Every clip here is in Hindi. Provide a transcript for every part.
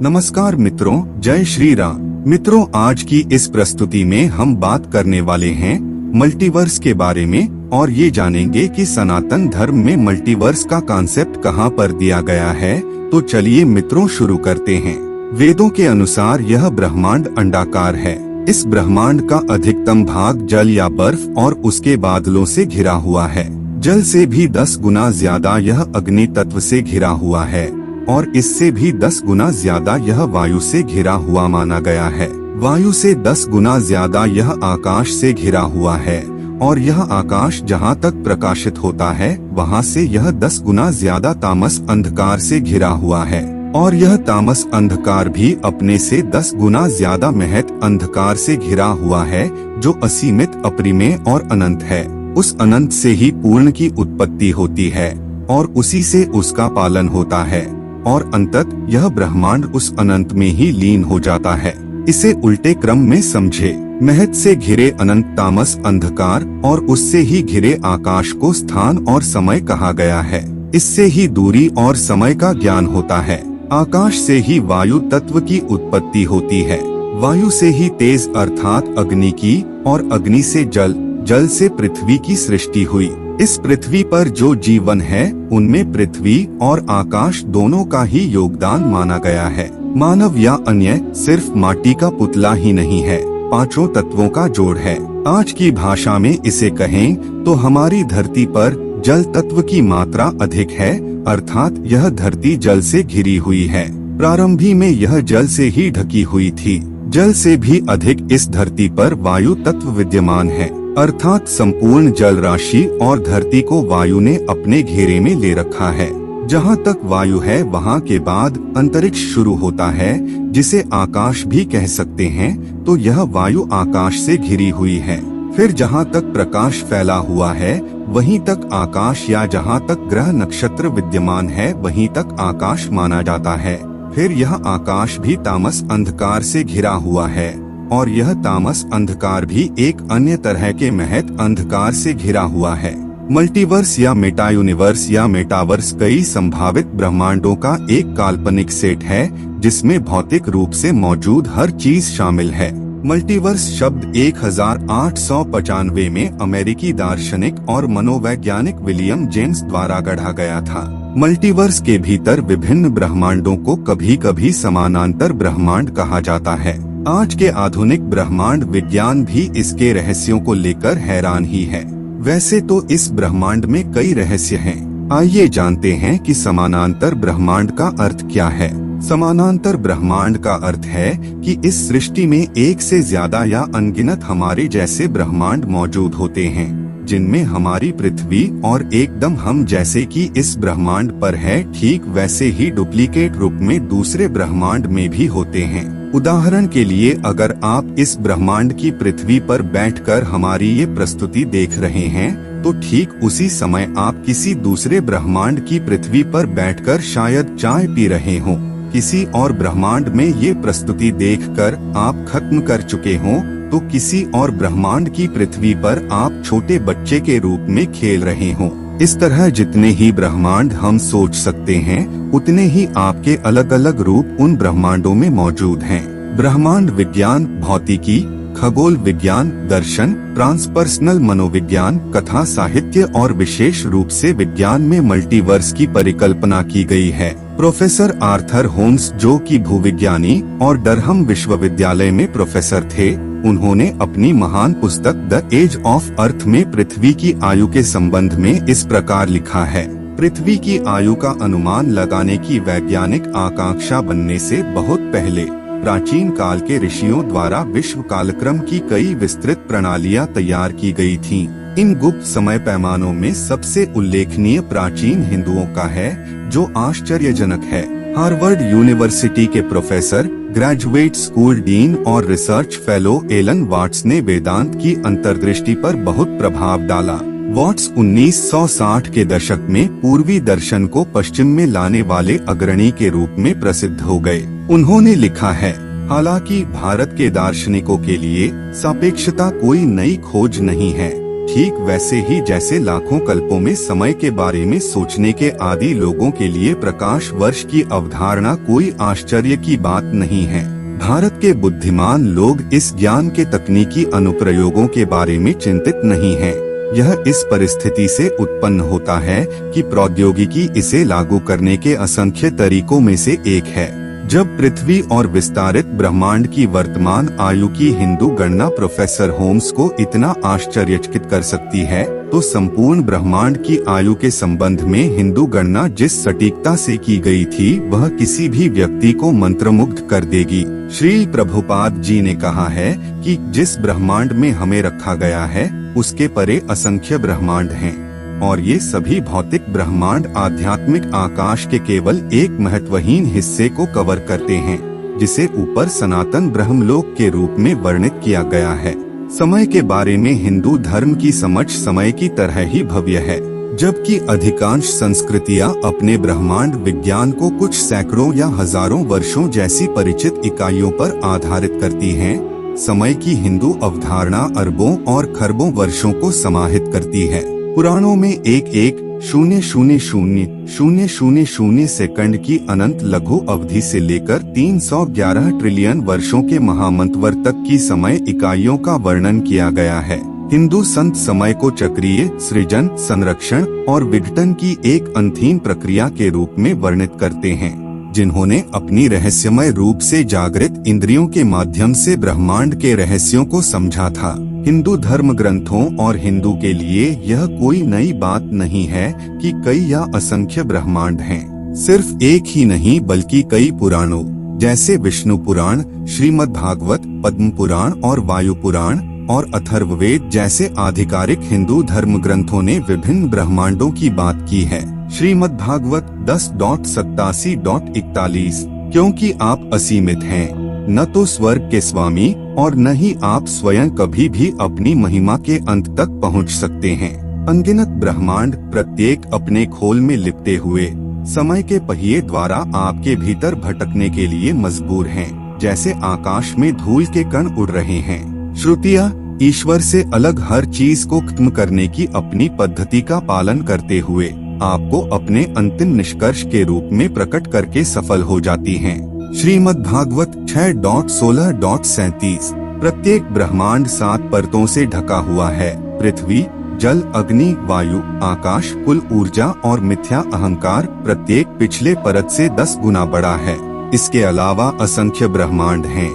नमस्कार मित्रों, जय श्री राम। मित्रों, आज की इस प्रस्तुति में हम बात करने वाले हैं मल्टीवर्स के बारे में और ये जानेंगे कि सनातन धर्म में मल्टीवर्स का कॉन्सेप्ट कहाँ पर दिया गया है। तो चलिए मित्रों शुरू करते हैं। वेदों के अनुसार यह ब्रह्मांड अंडाकार है। इस ब्रह्मांड का अधिकतम भाग जल या बर्फ और उसके बादलों से घिरा हुआ है। जल से भी 10 गुना ज्यादा यह अग्नि तत्व से घिरा हुआ है और इससे भी 10 गुना ज्यादा यह वायु से घिरा हुआ माना गया है। वायु से 10 गुना ज्यादा यह आकाश से घिरा हुआ है और यह आकाश जहाँ तक प्रकाशित होता है वहाँ से यह 10 गुना ज्यादा तामस अंधकार से घिरा हुआ है और यह तामस अंधकार भी अपने से 10 गुना ज्यादा महत अंधकार से घिरा हुआ है, जो असीमित, अपरिमेय और अनंत है। उस अनंत से ही पूर्ण की उत्पत्ति होती है और उसी से उसका पालन होता है और अंतत यह ब्रह्मांड उस अनंत में ही लीन हो जाता है। इसे उल्टे क्रम में समझे। महत से घिरे अनंत तामस अंधकार और उससे ही घिरे आकाश को स्थान और समय कहा गया है। इससे ही दूरी और समय का ज्ञान होता है। आकाश से ही वायु तत्व की उत्पत्ति होती है। वायु से ही तेज अर्थात अग्नि की और अग्नि से जल, जल से पृथ्वी की सृष्टि हुई। इस पृथ्वी पर जो जीवन है उनमें पृथ्वी और आकाश दोनों का ही योगदान माना गया है। मानव या अन्य सिर्फ माटी का पुतला ही नहीं है, पांचों तत्वों का जोड़ है। आज की भाषा में इसे कहें तो हमारी धरती पर जल तत्व की मात्रा अधिक है, अर्थात यह धरती जल से घिरी हुई है। प्रारंभी में यह जल से ही ढकी हुई थी। जल से भी अधिक इस धरती पर वायु तत्व विद्यमान है, अर्थात संपूर्ण जल राशि और धरती को वायु ने अपने घेरे में ले रखा है। जहाँ तक वायु है वहाँ के बाद अंतरिक्ष शुरू होता है, जिसे आकाश भी कह सकते हैं। तो यह वायु आकाश से घिरी हुई है। फिर जहाँ तक प्रकाश फैला हुआ है वहीं तक आकाश, या जहाँ तक ग्रह नक्षत्र विद्यमान है वहीं तक आकाश माना जाता है। फिर यह आकाश भी तामस अंधकार से घिरा हुआ है और यह तामस अंधकार भी एक अन्य तरह के महत अंधकार से घिरा हुआ है। मल्टीवर्स या मेटा यूनिवर्स या मेटावर्स कई संभावित ब्रह्मांडों का एक काल्पनिक सेट है जिसमें भौतिक रूप से मौजूद हर चीज शामिल है। मल्टीवर्स शब्द 1895 में अमेरिकी दार्शनिक और मनोवैज्ञानिक विलियम जेम्स द्वारा गढ़ा गया था। मल्टीवर्स के भीतर विभिन्न ब्रह्मांडों को कभी कभी समानांतर ब्रह्मांड कहा जाता है। आज के आधुनिक ब्रह्मांड विज्ञान भी इसके रहस्यों को लेकर हैरान ही है। वैसे तो इस ब्रह्मांड में कई रहस्य हैं। आइए जानते हैं कि समानांतर ब्रह्मांड का अर्थ क्या है। समानांतर ब्रह्मांड का अर्थ है कि इस सृष्टि में एक से ज्यादा या अनगिनत हमारे जैसे ब्रह्मांड मौजूद होते हैं, जिनमें हमारी पृथ्वी और एकदम हम जैसे कि इस ब्रह्मांड पर है, ठीक वैसे ही डुप्लीकेट रूप में दूसरे ब्रह्मांड में भी होते हैं। उदाहरण के लिए, अगर आप इस ब्रह्मांड की पृथ्वी पर बैठकर हमारी ये प्रस्तुति देख रहे हैं तो ठीक उसी समय आप किसी दूसरे ब्रह्मांड की पृथ्वी पर बैठकर शायद चाय पी रहे हों। किसी और ब्रह्मांड में ये प्रस्तुति देखकर आप खत्म कर चुके हों तो किसी और ब्रह्मांड की पृथ्वी पर आप छोटे बच्चे के रूप में खेल रहे हों। इस तरह जितने ही ब्रह्मांड हम सोच सकते हैं उतने ही आपके अलग अलग रूप उन ब्रह्मांडों में मौजूद हैं। ब्रह्मांड विज्ञान, भौतिकी, खगोल विज्ञान, दर्शन, ट्रांसपर्सनल मनोविज्ञान, कथा साहित्य और विशेष रूप से विज्ञान में मल्टीवर्स की परिकल्पना की गई है। प्रोफेसर आर्थर होम्स, जो कि भूविज्ञानी और डरहम विश्वविद्यालय में प्रोफेसर थे, उन्होंने अपनी महान पुस्तक द एज ऑफ अर्थ में पृथ्वी की आयु के संबंध में इस प्रकार लिखा है। पृथ्वी की आयु का अनुमान लगाने की वैज्ञानिक आकांक्षा बनने से बहुत पहले प्राचीन काल के ऋषियों द्वारा विश्व कालक्रम की कई विस्तृत प्रणालियां तैयार की गई थीं। इन गुप्त समय पैमानों में सबसे उल्लेखनीय प्राचीन हिंदुओं का है, जो आश्चर्यजनक है। हार्वर्ड यूनिवर्सिटी के प्रोफेसर, ग्रेजुएट स्कूल डीन और रिसर्च फेलो एलन वाट्स ने वेदांत की अंतर्दृष्टि पर बहुत प्रभाव डाला। वाट्स 1960 के दशक में पूर्वी दर्शन को पश्चिम में लाने वाले अग्रणी के रूप में प्रसिद्ध हो गए। उन्होंने लिखा है, हालांकि भारत के दार्शनिकों के लिए सापेक्षता कोई नई खोज नहीं है, ठीक वैसे ही जैसे लाखों कल्पों में समय के बारे में सोचने के आदि लोगों के लिए प्रकाश वर्ष की अवधारणा कोई आश्चर्य की बात नहीं है। भारत के बुद्धिमान लोग इस ज्ञान के तकनीकी अनुप्रयोगों के बारे में चिंतित नहीं हैं। यह इस परिस्थिति से उत्पन्न होता है कि प्रौद्योगिकी इसे लागू करने के असंख्य तरीकों में से एक है। जब पृथ्वी और विस्तारित ब्रह्मांड की वर्तमान आयु की हिंदू गणना प्रोफेसर होम्स को इतना आश्चर्यचकित कर सकती है, तो संपूर्ण ब्रह्मांड की आयु के संबंध में हिंदू गणना जिस सटीकता से की गई थी वह किसी भी व्यक्ति को मंत्रमुग्ध कर देगी। श्री प्रभुपाद जी ने कहा है कि जिस ब्रह्मांड में हमें रखा गया है उसके परे असंख्य ब्रह्मांड हैं, और ये सभी भौतिक ब्रह्मांड आध्यात्मिक आकाश के केवल एक महत्वहीन हिस्से को कवर करते हैं, जिसे ऊपर सनातन ब्रह्मलोक के रूप में वर्णित किया गया है। समय के बारे में हिंदू धर्म की समझ समय की तरह ही भव्य है। जबकि अधिकांश संस्कृतियां अपने ब्रह्मांड विज्ञान को कुछ सैकड़ों या हजारों वर्षों जैसी परिचित इकाइयों पर आधारित करती हैं, समय की हिंदू अवधारणा अरबों और खरबों वर्षों को समाहित करती है। पुराणों में 1,1,0,0,0,000 सेकंड की अनंत लघु अवधि से लेकर 311 ट्रिलियन वर्षों के महामंतवर तक की समय इकाइयों का वर्णन किया गया है। हिंदू संत समय को चक्रीय सृजन, संरक्षण और विघटन की एक अंतहीन प्रक्रिया के रूप में वर्णित करते हैं, जिन्होंने अपनी रहस्यमय रूप से जागृत इंद्रियों के माध्यम से ब्रह्मांड के रहस्यों को समझा था। हिंदू धर्म ग्रंथों और हिंदू के लिए यह कोई नई बात नहीं है कि कई या असंख्य ब्रह्मांड हैं। सिर्फ एक ही नहीं बल्कि कई पुराणों जैसे विष्णु पुराण, श्रीमद् भागवत, पद्म पुराण और वायु पुराण और अथर्ववेद जैसे आधिकारिक हिंदू धर्म ग्रंथों ने विभिन्न ब्रह्मांडों की बात की है। श्रीमद् भागवत 10.87.41 क्योंकि आप असीमित हैं, न तो स्वर्ग के स्वामी और न ही आप स्वयं कभी भी अपनी महिमा के अंत तक पहुंच सकते हैं। अनगिनत ब्रह्मांड प्रत्येक अपने खोल में लिपटे हुए समय के पहिए द्वारा आपके भीतर भटकने के लिए मजबूर हैं, जैसे आकाश में धूल के कण उड़ रहे हैं। श्रुतियाँ ईश्वर से अलग हर चीज को खत्म करने की अपनी पद्धति का पालन करते हुए आपको अपने अंतिम निष्कर्ष के रूप में प्रकट करके सफल हो जाती हैं। श्रीमद् भागवत 6.16.37 प्रत्येक ब्रह्मांड 7 परतों से ढका हुआ है। पृथ्वी, जल, अग्नि, वायु, आकाश, कुल ऊर्जा और मिथ्या अहंकार प्रत्येक पिछले परत से 10 गुना बड़ा है। इसके अलावा असंख्य ब्रह्मांड हैं,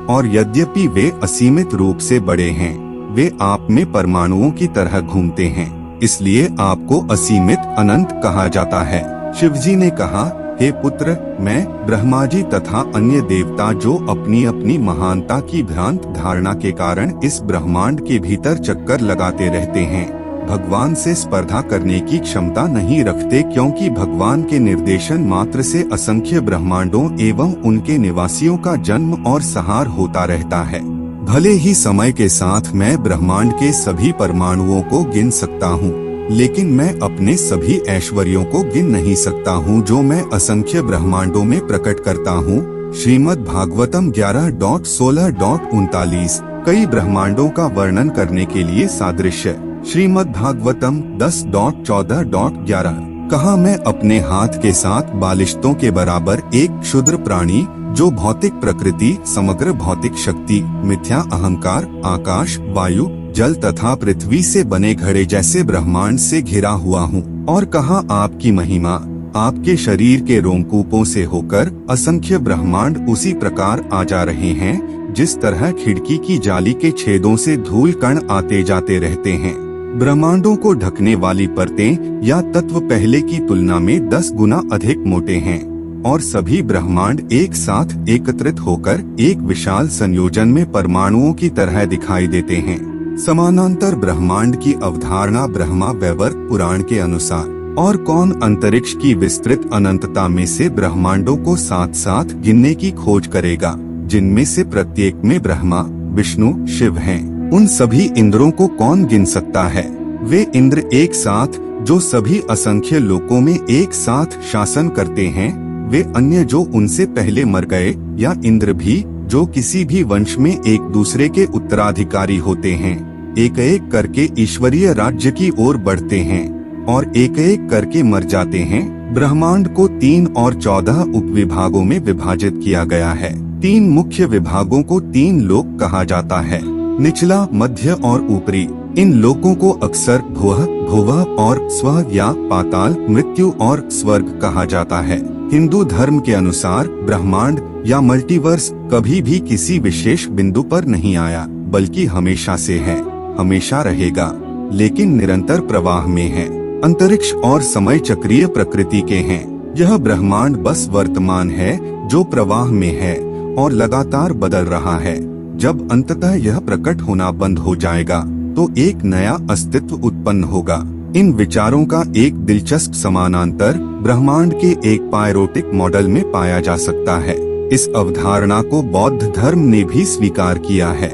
और यद्यपि वे असीमित रूप से बड़े हैं, वे आप में परमाणुओं की तरह घूमते हैं, इसलिए आपको असीमित अनंत कहा जाता है। शिवजी ने कहा, हे पुत्र, मैं, ब्रह्मा जी तथा अन्य देवता जो अपनी अपनी महानता की भ्रांत धारणा के कारण इस ब्रह्मांड के भीतर चक्कर लगाते रहते हैं, भगवान से स्पर्धा करने की क्षमता नहीं रखते, क्योंकि भगवान के निर्देशन मात्र से असंख्य ब्रह्मांडों एवं उनके निवासियों का जन्म और संहार होता रहता है। भले ही समय के साथ मैं ब्रह्मांड के सभी परमाणुओं को गिन सकता हूँ, लेकिन मैं अपने सभी ऐश्वर्यों को गिन नहीं सकता हूँ जो मैं असंख्य ब्रह्मांडों में प्रकट करता हूँ। श्रीमद् भागवतम 11.16.39 कई ब्रह्मांडों का वर्णन करने के लिए सादृश्य। श्रीमद् भागवतम 10.14.11 कहा, मैं अपने हाथ के साथ बालिश्तों के बराबर एक क्षुद्र प्राणी जो भौतिक प्रकृति, समग्र भौतिक शक्ति, मिथ्या अहंकार, आकाश, वायु, जल तथा पृथ्वी से बने घड़े जैसे ब्रह्मांड से घिरा हुआ हूँ। और कहा, आपकी महिमा आपके शरीर के रोमकूपों से होकर असंख्य ब्रह्मांड उसी प्रकार आ जा रहे हैं जिस तरह खिड़की की जाली के छेदों से धूल कण आते जाते रहते हैं। ब्रह्मांडों को ढकने वाली परतें या तत्व पहले की तुलना में 10 गुना अधिक मोटे हैं, और सभी ब्रह्मांड एक साथ एकत्रित होकर एक विशाल संयोजन में परमाणुओं की तरह दिखाई देते हैं। समानांतर ब्रह्मांड की अवधारणा ब्रह्मा वैवर्त पुराण के अनुसार, और कौन अंतरिक्ष की विस्तृत अनंतता में से ब्रह्मांडों को साथ साथ गिनने की खोज करेगा, जिनमें से प्रत्येक में ब्रह्मा, विष्णु, शिव हैं। उन सभी इंद्रों को कौन गिन सकता है? वे इंद्र एक साथ जो सभी असंख्य लोकों में एक साथ शासन करते हैं, वे अन्य जो उनसे पहले मर गए, या इंद्र भी जो किसी भी वंश में एक दूसरे के उत्तराधिकारी होते हैं। एक एक करके ईश्वरीय राज्य की ओर बढ़ते हैं और एक एक करके मर जाते हैं। ब्रह्मांड को 3 और 14 उपविभागों में विभाजित किया गया है। 3 मुख्य विभागों को 3 लोक कहा जाता है, निचला, मध्य और ऊपरी। इन लोकों को अक्सर भुवः, भुवः और स्व या पाताल, मृत्यु और स्वर्ग कहा जाता है। हिंदू धर्म के अनुसार ब्रह्मांड या मल्टीवर्स कभी भी किसी विशेष बिंदु पर नहीं आया, बल्कि हमेशा से है, हमेशा रहेगा, लेकिन निरंतर प्रवाह में है। अंतरिक्ष और समय चक्रीय प्रकृति के हैं। यह ब्रह्मांड बस वर्तमान है जो प्रवाह में है और लगातार बदल रहा है। जब अंततः यह प्रकट होना बंद हो जाएगा तो एक नया अस्तित्व उत्पन्न होगा। इन विचारों का एक दिलचस्प समानांतर ब्रह्मांड के एक पायरोटिक मॉडल में पाया जा सकता है। इस अवधारणा को बौद्ध धर्म ने भी स्वीकार किया है।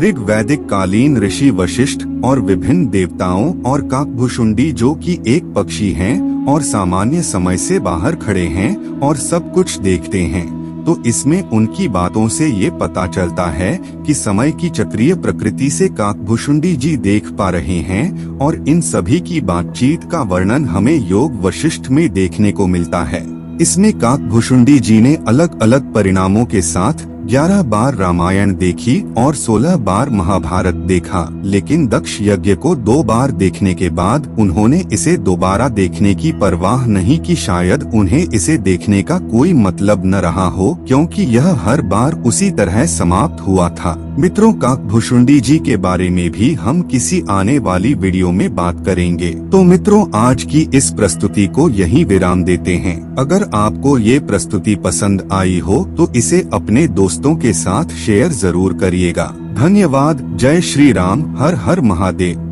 ऋग्वैदिक कालीन ऋषि वशिष्ठ और विभिन्न देवताओं और काकभुशुंडी, जो कि एक पक्षी हैं और सामान्य समय से बाहर खड़े हैं और सब कुछ देखते हैं, तो इसमें उनकी बातों से ये पता चलता है कि समय की चक्रीय प्रकृति से काकभुशुंडी जी देख पा रहे हैं और इन सभी की बातचीत का वर्णन हमें योग वशिष्ठ में देखने को मिलता है। इसमें काकभुशुंडी जी ने अलग अलग परिणामों के साथ 11 बार रामायण देखी और 16 बार महाभारत देखा, लेकिन दक्ष यज्ञ को 2 बार देखने के बाद उन्होंने इसे दोबारा देखने की परवाह नहीं की। शायद उन्हें इसे देखने का कोई मतलब न रहा हो, क्योंकि यह हर बार उसी तरह समाप्त हुआ था। मित्रों, काकभुशुंडी जी के बारे में भी हम किसी आने वाली वीडियो में बात करेंगे। तो मित्रों, आज की इस प्रस्तुति को यहीं विराम देते हैं। अगर आपको ये प्रस्तुति पसंद आई हो तो इसे अपने दोस्तों के साथ शेयर जरूर करिएगा। धन्यवाद। जय श्री राम। हर हर महादेव।